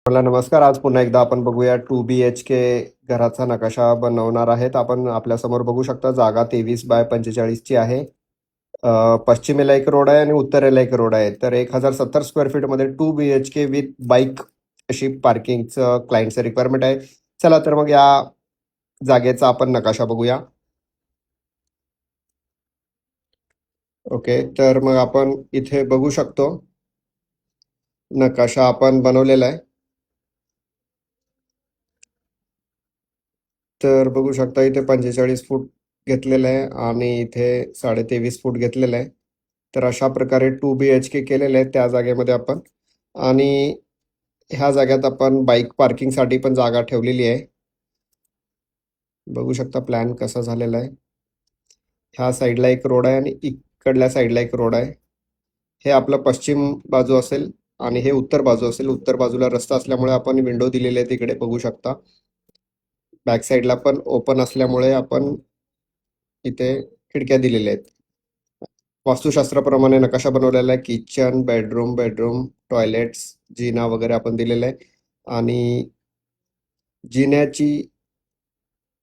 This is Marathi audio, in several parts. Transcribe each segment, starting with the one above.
मला नमस्कार. आज पुन्हा एकदा आपण बघूया 2 BHK घराचा नकाशा बनवणार आहेत. आपण आपल्यासमोर बघू शकता जागा 23 बाय 45 ची आहे. पश्चिमेला एक रोड आहे आणि उत्तरेला एक रोड आहे. तर 1070 स्क्वेअर फीटमध्ये 2 BHK विथ बाईक अशी पार्किंगचं क्लायंटचं रिक्वायरमेंट आहे. चला तर मग या जागेचा आपण नकाशा बघूया. ओके, तर मग आपण इथे बघू शकतो नकाशा आपण बनवलेला आहे. तर बघू शकता इथे 45 फूट घेतलेलं आहे आणि इथे 23.5 फूट घेतलेलं आहे. तर अशा प्रकारे 2 BHK केलेले आहे त्या जागेमध्ये आपण. आणि ह्या जागेत आपण बाईक पार्किंगसाठी पण जागा ठेवलेली आहे. बघू शकता प्लॅन कसा झालेला आहे. ह्या साईडला एक रोड आहे आणि इकडल्या साईडला एक रोड आहे. हे आपलं पश्चिम बाजू असेल आणि हे उत्तर बाजू असेल. उत्तर बाजूला रस्ता असल्यामुळे आपण विंडो दिलेले आहे तिकडे बघू शकता. बॅक साईडला पण ओपन असल्यामुळे आपण इथे खिडक्या दिलेल्या आहेत. वास्तुशास्त्राप्रमाणे नकाशा बनवलेला आहे. किचन, बेडरूम, टॉयलेट्स, जिना वगैरे आपण दिलेलं आहे. आणि जिन्याची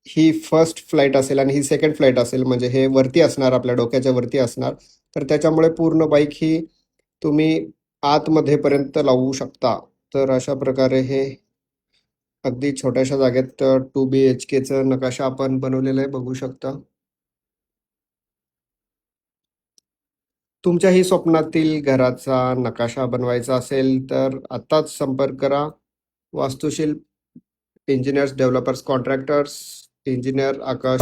ही फर्स्ट फ्लाईट असेल आणि ही सेकंड फ्लाईट असेल, म्हणजे हे वरती असणार, आपल्या डोक्याच्या वरती असणार. तर त्याच्यामुळे पूर्ण बाईक ही तुम्ही आतमध्येपर्यंत लावू शकता. तर अशा प्रकारे हे अगदी छोट्याशा जागेत 2 BHKचं नकाशा आपण बनवलेलं आहे बघू शकता. तुमच्याही स्वप्नातील घराचा नकाशा बनवायचा असेल तर आत्ताच संपर्क करा. वास्तुशिल्प इंजिनियर्स, डेव्हलपर्स, कॉन्ट्रॅक्टर्स, इंजिनियर आकाश.